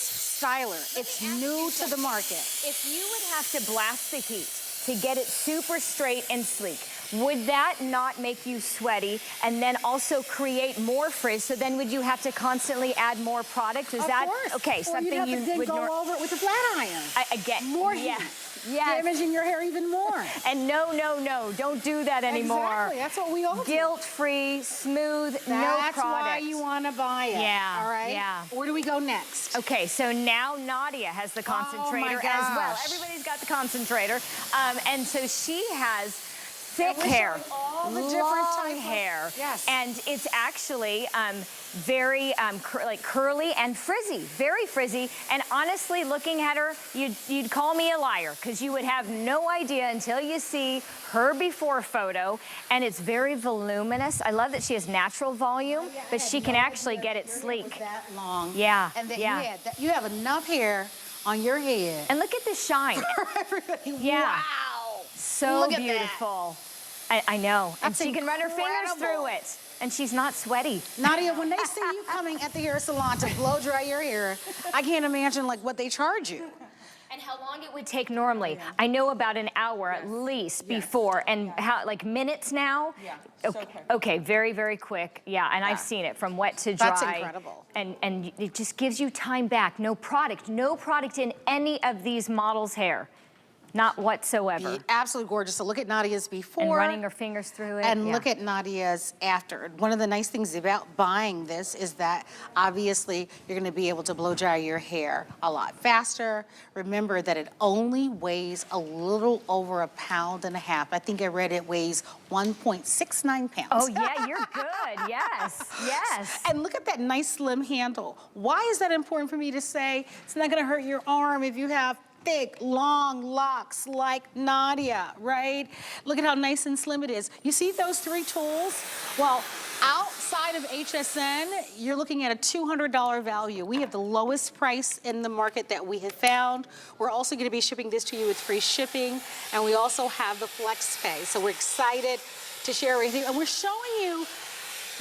styler. It's new to the market. If you would have to blast the heat to get it super straight and sleek, would that not make you sweaty and then also create more frizz? So then would you have to constantly add more product? Is that okay? Or Something you'd have to would go over it with a flat iron. Again, More heat. Damaging your hair even more. And no, don't do that anymore. Exactly, that's what we all do. Guilt-free, smooth, no product. That's why you want to buy it. Yeah, all right? yeah. Where do we go next? Okay, so now Nadia has the concentrator as well. Everybody's got the concentrator. And so she has thick hair, all the different long type of hair. Yes. And it's actually very like curly and frizzy, very frizzy. And honestly, looking at her, you'd call me a liar because you would have no idea until you see her before photo. And it's very voluminous. I love that she has natural volume, but she can actually get it sleek. That long. Yeah, And that yeah. you have enough hair on your head. And look at the shine. Yeah. Wow. So Look at beautiful. I know. That's and she can run her fingers incredible. through it. And she's not sweaty. Nadia, when they see you coming at the hair salon to blow dry your hair, I can't imagine like what they charge you. And how long it would take normally. I know about an hour at least before. And how, like minutes now? Yeah, Okay, okay, very, very quick. Yeah, and I've seen it from wet to dry. That's incredible. And it just gives you time back. No product in any of these models' hair. Not whatsoever. Absolutely gorgeous. So look at Nadia's before. And running her fingers through it. And yeah. look at Nadia's after. One of the nice things about buying this is that obviously you're going to be able to blow dry your hair a lot faster. Remember that it only weighs a little over 1.5 pounds. I think I read it weighs 1.69 pounds. Oh yeah, you're good. Yes, yes. And look at that nice slim handle. Why is that important for me to say? It's not going to hurt your arm if you have thick, long locks like Nadia, right? Look at how nice and slim it is. You see those 3 tools? Well, outside of HSN, you're looking at a $200 value. We have the lowest price in the market that we have found. We're also going to be shipping this to you with free shipping, and we also have the flex pay. So we're excited to share everything, and we're showing you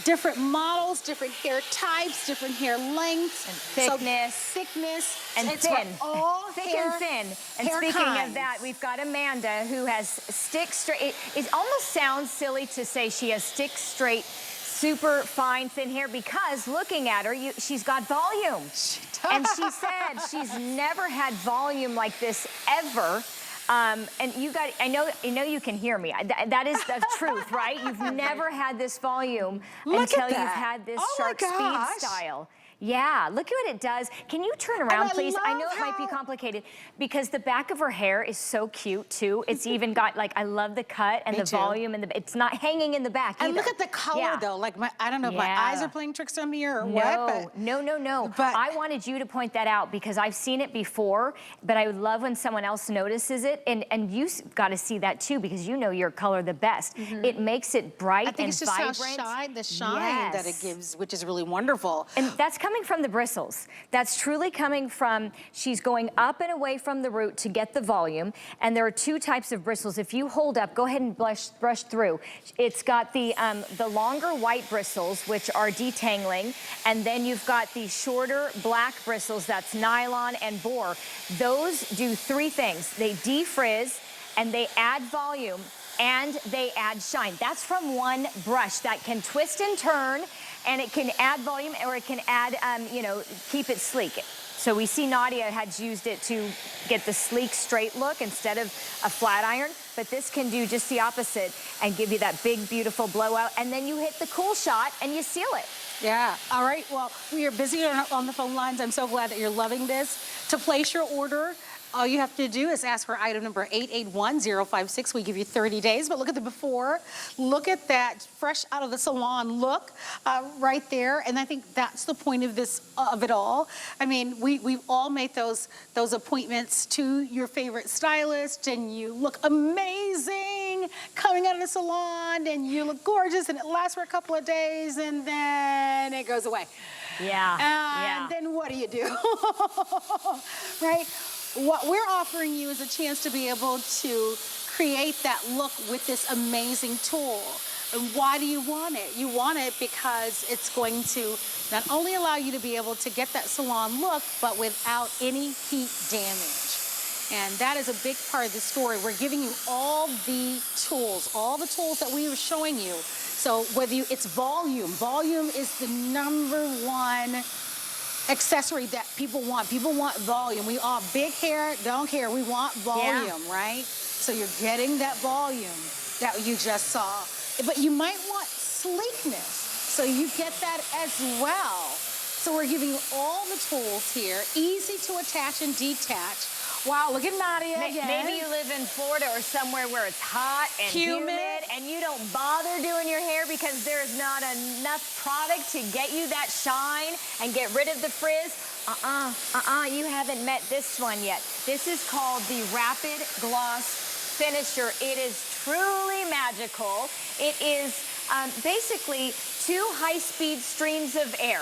different models, different hair types, different hair lengths. And thickness. So thickness. And it's thin. for all thick hair, and thin. And hair speaking kinds. of that, we've got Amanda who has stick straight. It almost sounds silly to say she has stick straight, super fine, thin hair because looking at her, she's got volume. She does. And she said she's never had volume like this ever. And you got, I know you can hear me. That is the truth, right? You've never had this volume until you've had this Shark SpeedStyle. Yeah, look at what it does. Can you turn around, please? I know it might be complicated because the back of her hair is so cute too. It's even got like, I love the cut and the volume and it's not hanging in the back either. And look at the color though. Like I don't know if my eyes are playing tricks on me or what. But, no. But I wanted you to point that out because I've seen it before, but I would love when someone else notices it. And you got to see that too because you know your color the best. It makes it bright and vibrant. I think it's just the shine that it gives, which is really wonderful. And that's coming from the bristles. That's truly coming from, she's going up and away from the root to get the volume. And there are two types of bristles. If you hold up, go ahead and brush through. It's got the longer white bristles, which are detangling. And then you've got the shorter black bristles, that's nylon and boar. Those do three things. They defrizz and they add volume and they add shine. That's from one brush that can twist and turn, and it can add volume or it can add, you know, keep it sleek. So we see Nadia had used it to get the sleek, straight look instead of a flat iron, but this can do just the opposite and give you that big, beautiful blowout, and then you hit the cool shot and you seal it. Yeah, all right, well, we are busy on the phone lines. I'm so glad that you're loving this. To place your order, all you have to do is ask for item number 881056. We give you 30 days, but look at the before. Look at that fresh out of the salon look right there. And I think that's the point of of it all. I mean, we've all made those appointments to your favorite stylist, and you look amazing coming out of the salon, and you look gorgeous, and it lasts for a couple of days, and then it goes away. Yeah. And then what do you do? Right? What we're offering you is a chance to be able to create that look with this amazing tool. And why do you want it? You want it because it's going to not only allow you to be able to get that salon look, but without any heat damage. And that is a big part of the story. We're giving you all the tools that we were showing you. So whether it's volume is the #1 accessory that people want. People want volume. We all big hair, don't care. We want volume, right? So you're getting that volume that you just saw. But you might want sleekness. So you get that as well. So we're giving you all the tools here, easy to attach and detach. Wow, look at Nadia again. Maybe you live in Florida or somewhere where it's hot and humid and you don't bother doing your hair because there's not enough product to get you that shine and get rid of the frizz. You haven't met this one yet. This is called the RapidGloss Finisher. It is truly magical. It is basically two high-speed streams of air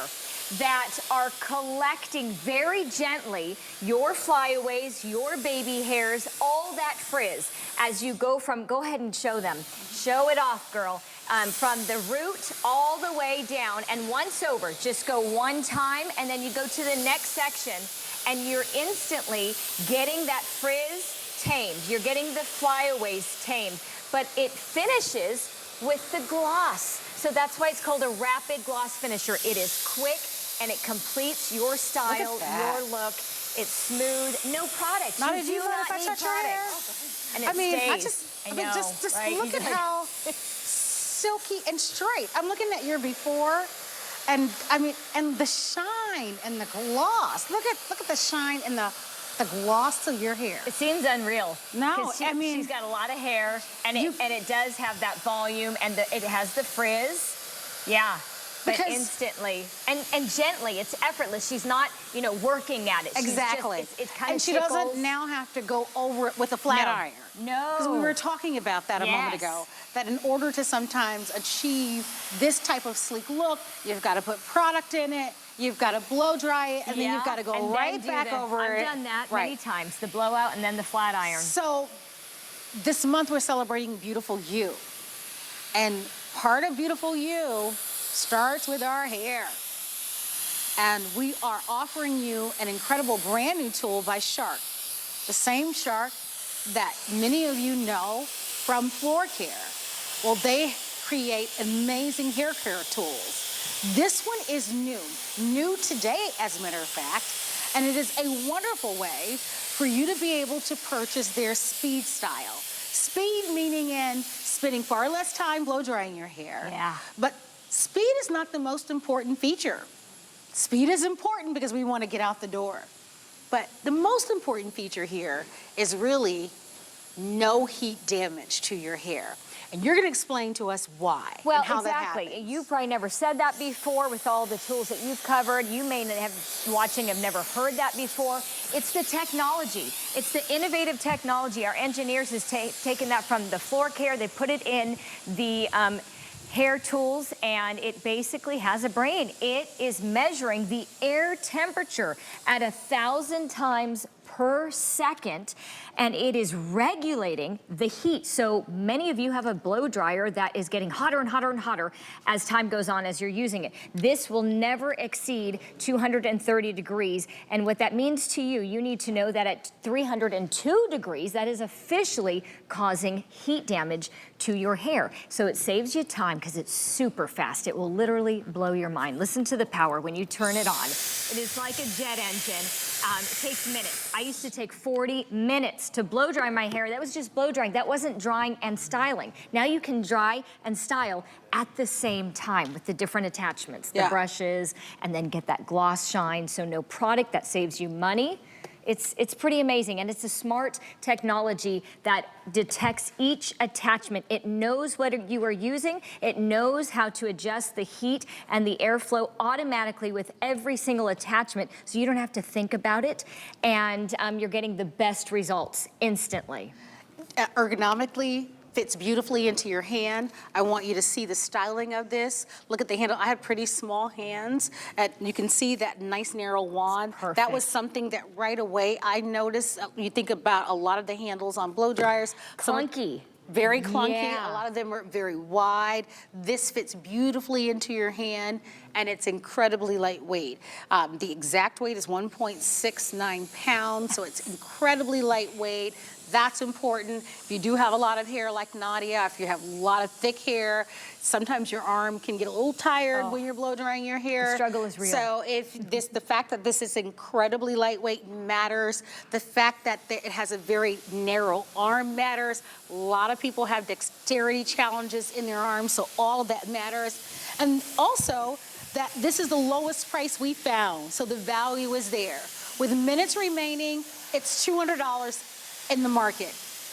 that are collecting very gently your flyaways, your baby hairs, all that frizz as you go from, go ahead and show them. Show it off, girl. From the root all the way down, and once over, just go one time, and then you go to the next section, and you're instantly getting that frizz tamed. You're getting the flyaways tamed, but it finishes with the gloss. So that's why it's called a RapidGloss Finisher. It is quick, and it completes your style, your look. It's smooth, no product. Not you do not if I need touch your product. hair. And it stays. I mean, just right? Look at how silky and straight. I'm looking at your before, and I mean, and the shine and the gloss. Look at the shine and the gloss to your hair. It seems unreal. No, I mean, she's got a lot of hair, and it does have that volume, and it has the frizz. Yeah. But instantly and gently, it's effortless. She's not, you know, working at it. Exactly. It's kind of and she doesn't now have to go over it with a flat iron. No. Because we were talking about that a moment ago. That in order to sometimes achieve this type of sleek look, you've got to put product in it. You've got to blow dry it, and then you've got to go right back over it. I've done that many times. The blowout and then the flat iron. So this month we're celebrating Beautiful You, and part of Beautiful You starts with our hair. And we are offering you an incredible brand new tool by Shark. The same Shark that many of you know from floor care. Well, they create amazing hair care tools. This one is new today, as a matter of fact. And it is a wonderful way for you to be able to purchase their SpeedStyle. Speed meaning in spending far less time blow drying your hair. Yeah. But speed is not the most important feature. Speed is important because we want to get out the door. But the most important feature here is really no heat damage to your hair. And you're going to explain to us why Well, and how exactly. that happens. You probably never said that before with all the tools that you've covered. You may not have never heard that before. It's the technology. It's the innovative technology. Our engineers has taken that from the floor care. They put it in the hair tools, and it basically has a brain. It is measuring the air temperature at 1,000 times per second, and it is regulating the heat. So many of you have a blow dryer that is getting hotter and hotter and hotter as time goes on as you're using it. This will never exceed 230 degrees, and what that means to you, you need to know that at 302 degrees, that is officially causing heat damage to your hair. So it saves you time because it's super fast. It will literally blow your mind. Listen to the power when you turn it on. It is like a jet engine. It takes minutes. I used to take 40 minutes to blow dry my hair. That was just blow drying. That wasn't drying and styling. Now you can dry and style at the same time with the different attachments, the brushes, and then get that gloss shine. So no product, that saves you money. It's pretty amazing, and it's a smart technology that detects each attachment. It knows what you are using. It knows how to adjust the heat and the airflow automatically with every single attachment, so you don't have to think about it, and you're getting the best results instantly. Ergonomically, fits beautifully into your hand. I want you to see the styling of this. Look at the handle. I have pretty small hands. You can see that nice narrow wand. Perfect. That was something that right away I noticed. You think about a lot of the handles on blow dryers. Clunky. Very clunky. Yeah. A lot of them are very wide. This fits beautifully into your hand, and it's incredibly lightweight. The exact weight is 1.69 pounds, so it's incredibly lightweight. That's important. If you do have a lot of hair like Nadia, if you have a lot of thick hair, sometimes your arm can get a little tired when you're blow drying your hair. The struggle is real. So the fact that this is incredibly lightweight matters. The fact that it has a very narrow arm matters. A lot of people have dexterity challenges in their arms, so all of that matters. And also that this is the lowest price we found, so the value is there. With minutes remaining, it's $200 in the market.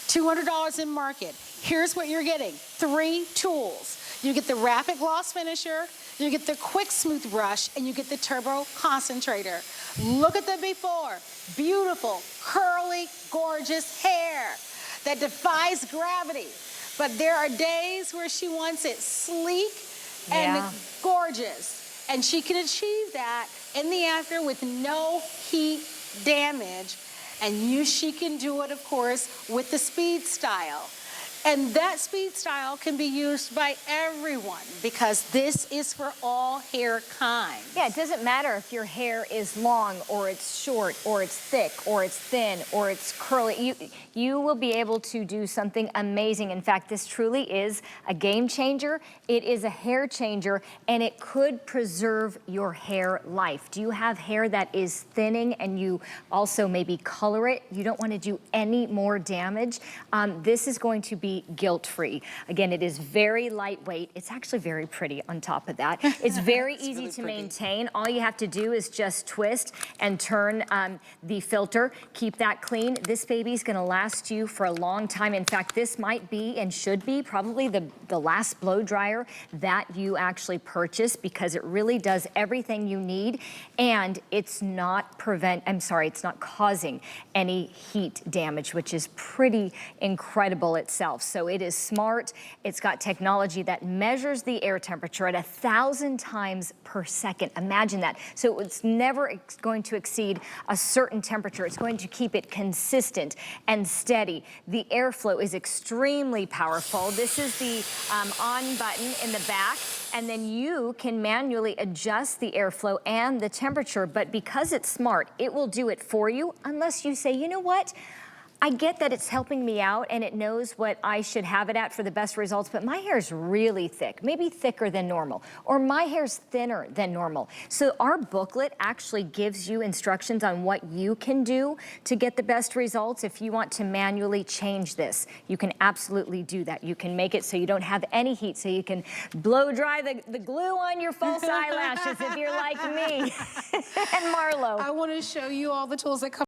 $200 in market. Here's what you're getting. 3 tools. You get the RapidGloss Finisher, you get the QuickSmooth Brush, and you get the Turbo Concentrator. Look at the before. Beautiful, curly, gorgeous hair that defies gravity. But there are days where she wants it sleek and gorgeous. And she can achieve that in the after with no heat damage. And she can do it, of course, with the SpeedStyle. And that SpeedStyle can be used by everyone because this is for all hair kinds. Yeah, it doesn't matter if your hair is long or it's short or it's thick or it's thin or it's curly. You will be able to do something amazing. In fact, this truly is a game changer. It is a hair changer, and it could preserve your hair life. Do you have hair that is thinning and you also maybe color it? You don't want to do any more damage. This is going to be guilt-free. Again, it is very lightweight. It's actually very pretty on top of that. It's very easy really to maintain. All you have to do is just twist and turn the filter. Keep that clean. This baby's gonna last you for a long time. In fact, this might be and should be probably the last blow dryer that you actually purchase because it really does everything you need, and it's not it's not causing any heat damage, which is pretty incredible itself. So it is smart. It's got technology that measures the air temperature at 1,000 times per second. Imagine that. So it's never going to exceed a certain temperature. It's going to keep it consistent and steady. The airflow is extremely powerful. This is the on button in the back, and then you can manually adjust the airflow and the temperature, but because it's smart, it will do it for you unless you say, you know what? I get that it's helping me out and it knows what I should have it at for the best results, but my hair is really thick, maybe thicker than normal, or my hair's thinner than normal. So our booklet actually gives you instructions on what you can do to get the best results. If you want to manually change this, you can absolutely do that. You can make it so you don't have any heat, so you can blow dry the glue on your false eyelashes if you're like me and Marlo. I want to show you all the tools that come